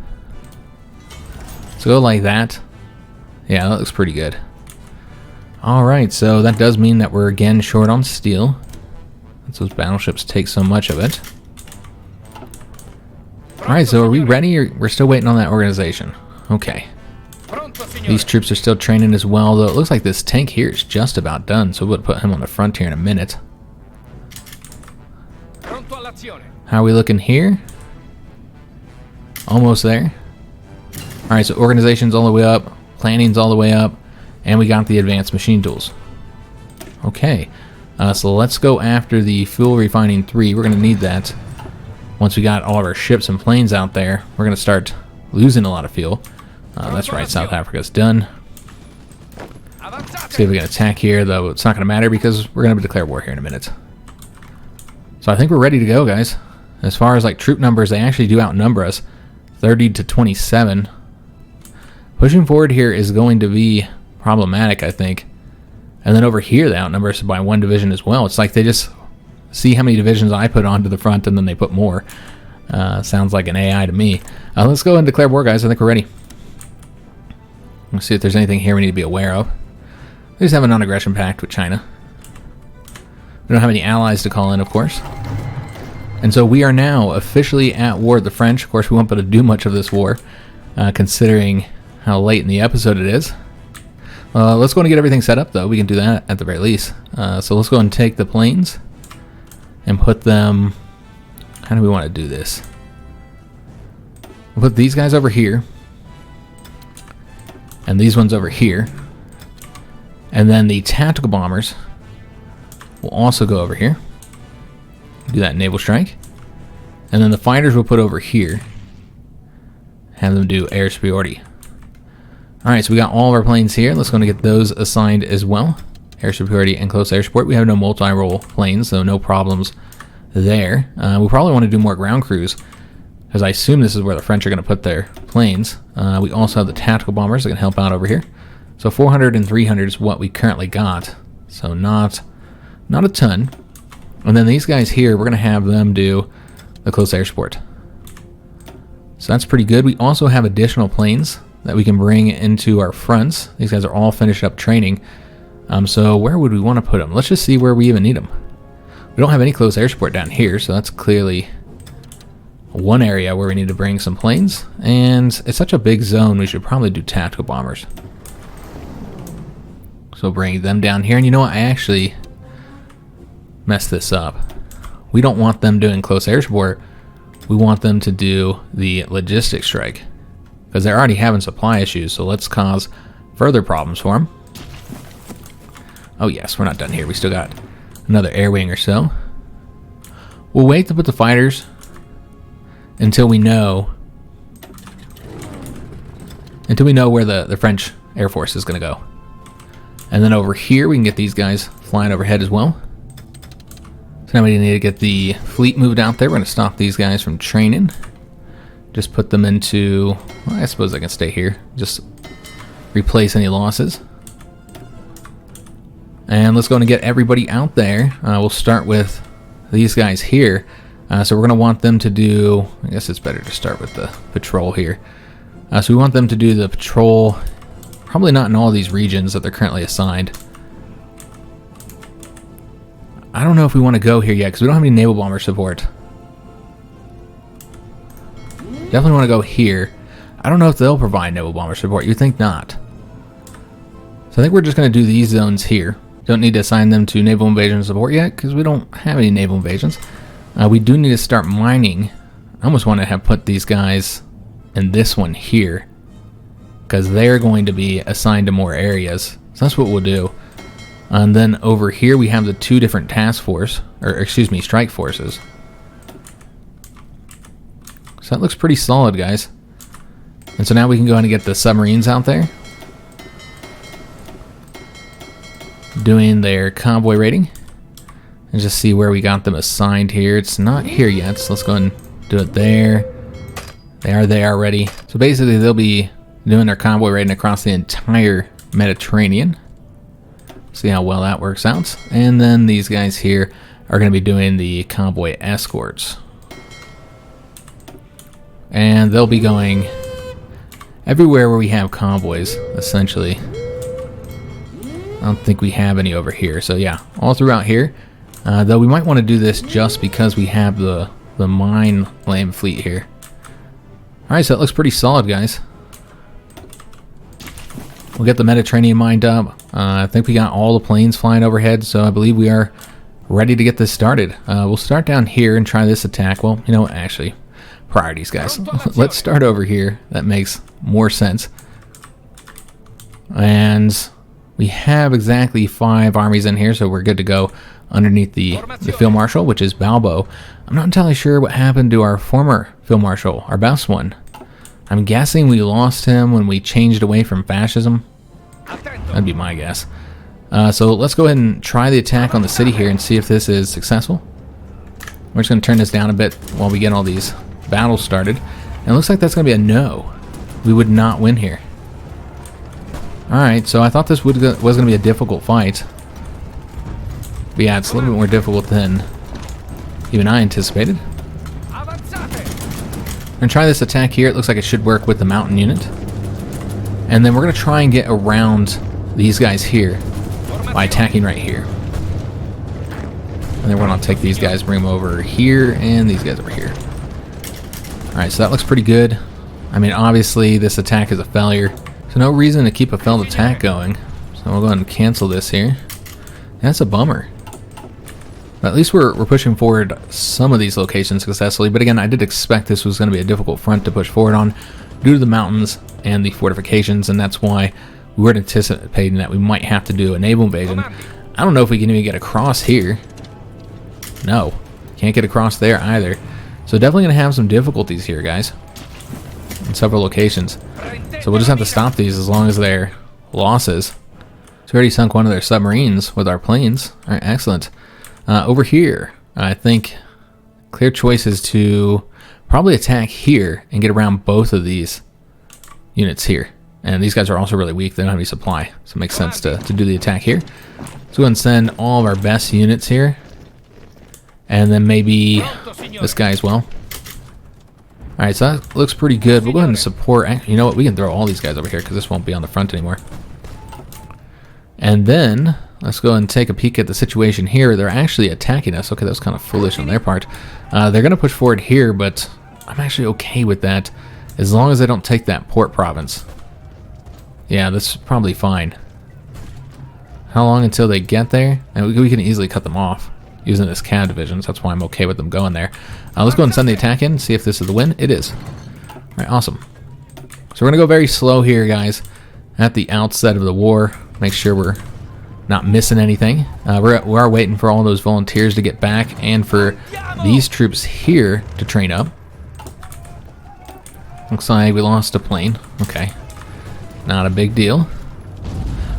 So go like that. Yeah, that looks pretty good. Alright, so that does mean that we're again short on steel. That's those battleships take so much of it. Alright, so are we ready, or we're still waiting on that organization? Okay. These troops are still training as well, though it looks like this tank here is just about done, so we'll put him on the front here in a minute. How are we looking here? Almost there. Alright, so organization's all the way up, planning's all the way up, and we got the advanced machine tools. Okay, so let's go after the fuel refining 3. We're going to need that. Once we got all of our ships and planes out there, we're going to start losing a lot of fuel. That's right, South Africa's done. See if we can attack here, though it's not going to matter because we're going to declare war here in a minute. So I think we're ready to go, guys. As far as like troop numbers, they actually do outnumber us, 30 to 27. Pushing forward here is going to be problematic, I think. And then over here, they outnumber us by 1 division as well. It's like they just see how many divisions I put onto the front, and then they put more. Sounds like an AI to me. Let's go ahead and declare war, guys. I think we're ready. Let's see if there's anything here we need to be aware of. We just have a non-aggression pact with China. We don't have any allies to call in, of course. And so we are now officially at war with the French. Of course, we won't be able to do much of this war, considering how late in the episode it is. Let's go and get everything set up, though. We can do that at the very least. So let's go and take the planes and put them... How do we want to do this? We'll put these guys over here. And these ones over here. And then the tactical bombers will also go over here. Do that naval strike. And then the fighters we'll put over here. Have them do air superiority. Alright, so we got all of our planes here. Let's go and get those assigned as well. Air superiority and close air support. We have no multi-role planes, so no problems there. We probably want to do more ground crews, because I assume this is where the French are going to put their planes. We also have the tactical bombers that can help out over here. So 400 and 300 is what we currently got. So not a ton. And then these guys here, we're going to have them do the close air support. So that's pretty good. We also have additional planes that we can bring into our fronts. These guys are all finished up training. So where would we want to put them? Let's just see where we even need them. We don't have any close air support down here, so that's clearly one area where we need to bring some planes. And it's such a big zone, we should probably do tactical bombers. So bring them down here. And you know what? I actually messed this up. We don't want them doing close air support. We want them to do the logistics strike, because they're already having supply issues. So let's cause further problems for them. Oh yes, we're not done here. We still got another air wing or so. We'll wait to put the fighters until we know where the French Air Force is going to go. And then over here we can get these guys flying overhead as well. So now we need to get the fleet moved out there. We're going to stop these guys from training. Just put them into, well, I suppose I can stay here. Just replace any losses. And let's go and get everybody out there. We'll start with these guys here. So we're going to want them to do, I guess it's better to start with the patrol here. So we want them to do the patrol, probably not in all these regions that they're currently assigned. I don't know if we want to go here yet because we don't have any naval bomber support. Definitely want to go here. I don't know if they'll provide naval bomber support. You'd think not. So I think we're just going to do these zones here. Don't need to assign them to naval invasion support yet because we don't have any naval invasions. We do need to start mining. I almost want to have put these guys in this one here because they're going to be assigned to more areas. So that's what we'll do. And then over here we have the two different task force, or excuse me, strike forces. So that looks pretty solid, guys. And so now we can go ahead and get the submarines out there, doing their convoy rating, and just see where we got them assigned here. It's not here yet, so let's go ahead and do it there. They are there already. So basically they'll be doing their convoy rating across the entire Mediterranean. See how well that works out. And then these guys here are going to be doing the convoy escorts. And they'll be going everywhere where we have convoys, essentially. I don't think we have any over here. So yeah, all throughout here. Though we might want to do this just because we have the mine laying fleet here. Alright, so it looks pretty solid, guys. We'll get the Mediterranean mined up. I think we got all the planes flying overhead, so I believe we are ready to get this started. We'll start down here and try this attack. Well, you know what, actually, priorities, guys. Let's start over here. That makes more sense. And we have exactly 5 armies in here, so we're good to go underneath the Field Marshal, which is Balbo. I'm not entirely sure what happened to our former Field Marshal, our best one. I'm guessing we lost him when we changed away from fascism. That'd be my guess. So let's go ahead and try the attack on the city here and see if this is successful. We're just going to turn this down a bit while we get all these battles started. And it looks like that's going to be a no. We would not win here. Alright, so I thought this was going to be a difficult fight. But yeah, it's a little bit more difficult than even I anticipated. We're going to try this attack here. It looks like it should work with the mountain unit. And then we're going to try and get around these guys here by attacking right here. And then we're going to take these guys, bring them over here, and these guys over here. Alright, so that looks pretty good. I mean, obviously, this attack is a failure. So no reason to keep a failed attack going. So we'll go ahead and cancel this here. That's a bummer. But at least we're pushing forward some of these locations successfully. But again, I did expect this was going to be a difficult front to push forward on due to the mountains and the fortifications, and that's why we were anticipating that we might have to do a naval invasion. I don't know if we can even get across here. No, can't get across there either. So definitely going to have some difficulties here, guys, in several locations. So we'll just have to stop these as long as they're losses. So we already sunk one of their submarines with our planes. All right, excellent. Over here, I think clear choice is to probably attack here and get around both of these units here. And these guys are also really weak. They don't have any supply, so it makes sense to do the attack here. So we'll go ahead and send all of our best units here. And then maybe this guy as well. Alright, so that looks pretty good. We'll go ahead and support. You know what? We can throw all these guys over here because this won't be on the front anymore. And then let's go and take a peek at the situation here. They're actually attacking us. Okay, that was kind of foolish on their part. They're going to push forward here, but I'm actually okay with that as long as they don't take that port province. Yeah, that's probably fine. How long until they get there? And we can easily cut them off using this CAV divisions. That's why I'm okay with them going there. Let's go and send the attack in, see if this is the win. It is. All right, awesome. So we're going to go very slow here, guys, at the outset of the war. Make sure we're not missing anything. We are waiting for all those volunteers to get back and for these troops here to train up. Looks like we lost a plane. Okay. Not a big deal.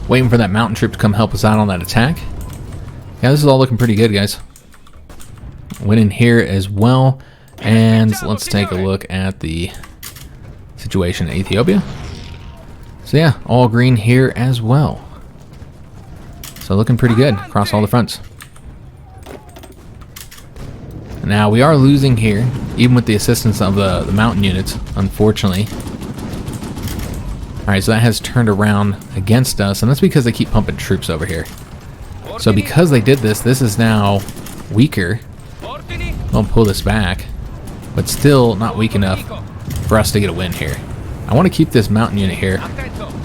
Waiting for that mountain troop to come help us out on that attack. Yeah, this is all looking pretty good, guys. Winning here as well. And let's take a look at the situation in Ethiopia. So yeah, all green here as well. So looking pretty good across all the fronts. Now we are losing here, even with the assistance of the mountain units, unfortunately. Alright, so that has turned around against us, and that's because they keep pumping troops over here. So because they did this, this is now weaker. Don't pull this back, but still not weak enough for us to get a win here. I want to keep this mountain unit here.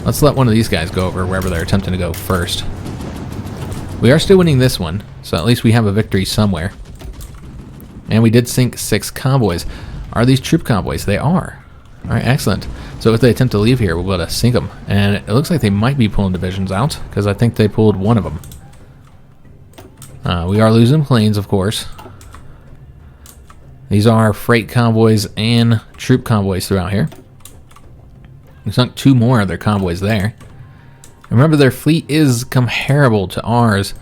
Let's let one of these guys go over wherever they're attempting to go first. We are still winning this one, so at least we have a victory somewhere. And we did sink 6 convoys. Are these troop convoys? They are. Alright, excellent. So if they attempt to leave here, we'll be able to sink them. And it looks like they might be pulling divisions out, because I think they pulled one of them. We are losing planes, of course. These are freight convoys and troop convoys throughout here. We sunk 2 more of their convoys there. Remember, their fleet is comparable to ours.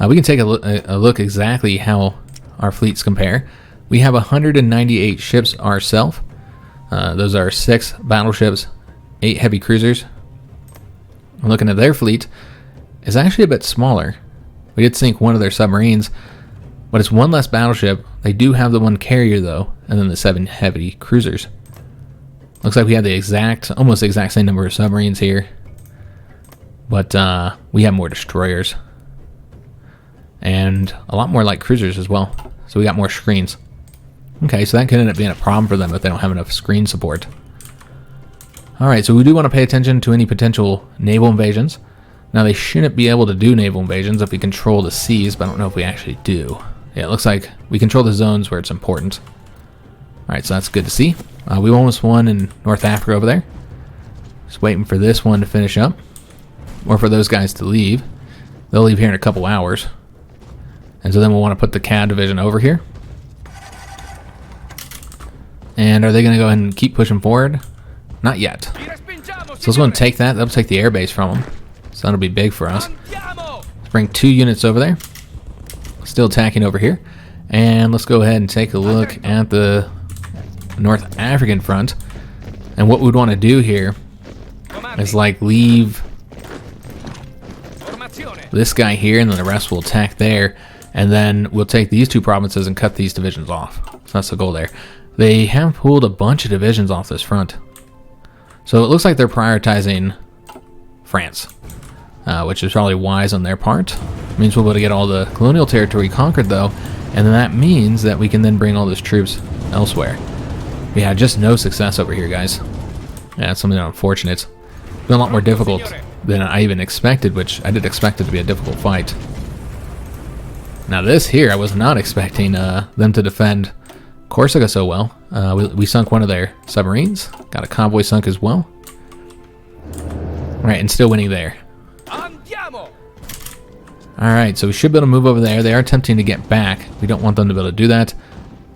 We can take a look exactly how our fleets compare. We have 198 ships ourselves. Those are 6 battleships, 8 heavy cruisers. Looking at their fleet, it's actually a bit smaller. We did sink one of their submarines, but it's 1 less battleship. They do have the 1 carrier though, and then the 7 heavy cruisers. Looks like we have the almost the exact same number of submarines here, but we have more destroyers and a lot more light cruisers as well. So we got more screens. Okay, so that could end up being a problem for them if they don't have enough screen support. Alright, so we do want to pay attention to any potential naval invasions. Now, they shouldn't be able to do naval invasions if we control the seas, but I don't know if we actually do. Yeah, it looks like we control the zones where it's important. Alright, so that's good to see. We almost won in North Africa over there. Just waiting for this one to finish up. Or for those guys to leave. They'll leave here in a couple hours. And so then we'll want to put the CAD division over here. And are they going to go ahead and keep pushing forward? Not yet. So let's go and take that. That'll take the airbase from them. So that'll be big for us. Let's bring 2 units over there. Still attacking over here. And let's go ahead and take a look at the North African front. And what we'd want to do here is like leave this guy here, and then the rest will attack there. And then we'll take these 2 provinces and cut these divisions off. So that's the goal there. They have pulled a bunch of divisions off this front. So it looks like they're prioritizing France, which is probably wise on their part. It means we'll be able to get all the colonial territory conquered, though, and then that means that we can then bring all those troops elsewhere. We had just no success over here, guys. Yeah, it's something unfortunate. It's been a lot more difficult than I even expected, which I did expect it to be a difficult fight. Now this here, I was not expecting them to defend Corsica so well. We sunk one of their submarines. Got a convoy sunk as well. Alright, and still winning there. Alright, so we should be able to move over there. They are attempting to get back. We don't want them to be able to do that.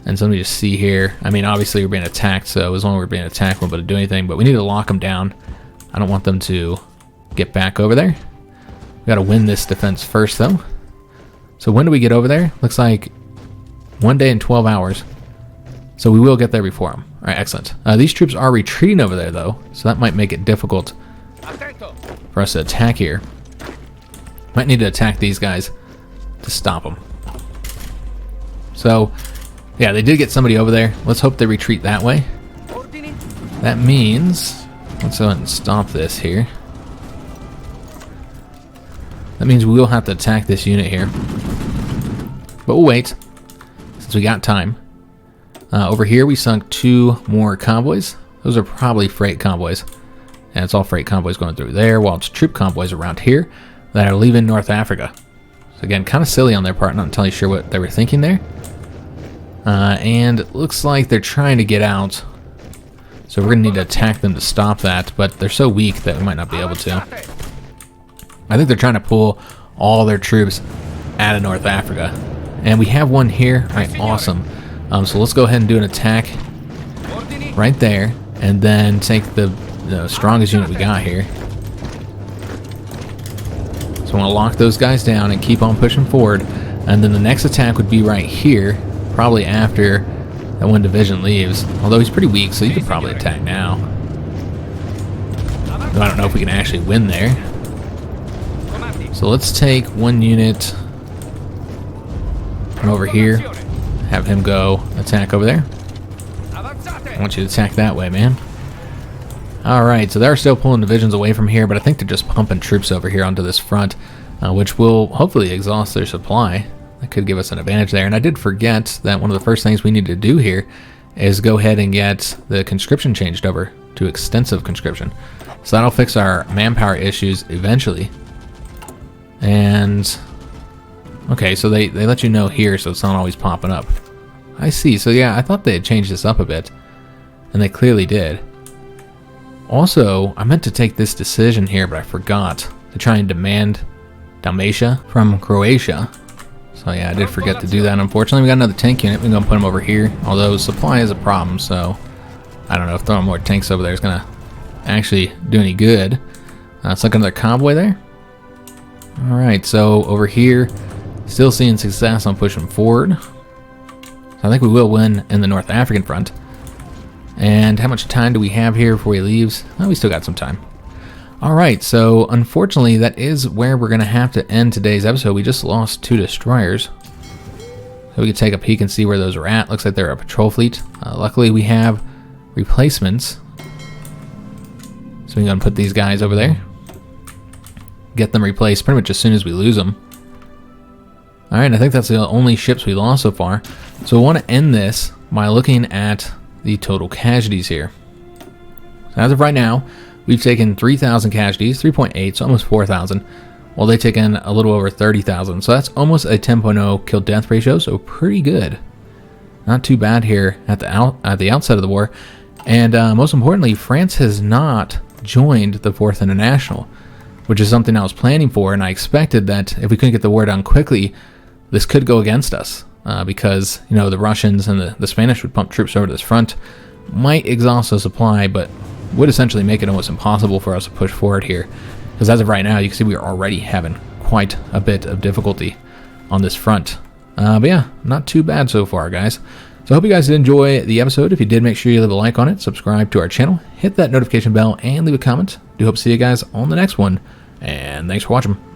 And so let me just see here. I mean, obviously we're being attacked, so as long as we're being attacked, we won't be able to do anything. But we need to lock them down. I don't want them to get back over there. We got to win this defense first, though. So when do we get over there? Looks like 1 day and 12 hours. So we will get there before them. All right, excellent. These troops are retreating over there, though, so that might make it difficult for us to attack here. Might need to attack these guys to stop them. So, yeah, they did get somebody over there. Let's hope they retreat that way. That means, let's go ahead and stop this here. That means we will have to attack this unit here. But we'll wait, since we got time. Over here we sunk 2 more convoys. Those are probably freight convoys. And it's all freight convoys going through there, while it's troop convoys around here that are leaving North Africa. So again, kind of silly on their part, not entirely sure what they were thinking there. And it looks like they're trying to get out. So we're going to need to attack them to stop that, but they're so weak that we might not be able to. I think they're trying to pull all their troops out of North Africa. And we have one here. Alright, awesome. So let's go ahead and do an attack right there, and then take the strongest unit we got here. So I want to lock those guys down and keep on pushing forward. And then the next attack would be right here, probably after that one division leaves. Although he's pretty weak, so you could probably attack now. Though I don't know if we can actually win there. So let's take one unit and over here, have him go attack over there. I want you to attack that way, man. Alright, so they're still pulling divisions away from here, but I think they're just pumping troops over here onto this front, which will hopefully exhaust their supply. That could give us an advantage there. And I did forget that one of the first things we need to do here is go ahead and get the conscription changed over to extensive conscription. So that'll fix our manpower issues eventually. And okay, so they let you know here, so it's not always popping up. I see. So yeah, I thought they had changed this up a bit, and they clearly did. Also, I meant to take this decision here, but I forgot to try and demand Dalmatia from Croatia. So yeah, I did forget to do that. Unfortunately, we got another tank unit. We're gonna put them over here. Although supply is a problem, so I don't know if throwing more tanks over there is gonna actually do any good. It's like another convoy there. All right, so over here, still seeing success on pushing forward. So I think we will win in the North African front. And how much time do we have here before he leaves? Oh, we still got some time. Alright, so unfortunately that is where we're going to have to end today's episode. We just lost 2 destroyers. So we can take a peek and see where those are at. Looks like they're a patrol fleet. Luckily we have replacements. So we're going to put these guys over there. Get them replaced pretty much as soon as we lose them. Alright, I think that's the only ships we lost so far. So I want to end this by looking at the total casualties here. So as of right now, we've taken 3,000 casualties, 3.8, so almost 4,000, while they take in a little over 30,000. So that's almost a 10.0 kill-death ratio, so pretty good. Not too bad here at the outset of the war. And most importantly, France has not joined the 4th International, which is something I was planning for, and I expected that if we couldn't get the war done quickly, this could go against us. Because, you know, the Russians and the Spanish would pump troops over to this front, might exhaust the supply, but would essentially make it almost impossible for us to push forward here. Because as of right now, you can see we are already having quite a bit of difficulty on this front. But yeah, not too bad so far, guys. So I hope you guys did enjoy the episode. If you did, make sure you leave a like on it, subscribe to our channel, hit that notification bell, and leave a comment. Do hope to see you guys on the next one, and thanks for watching.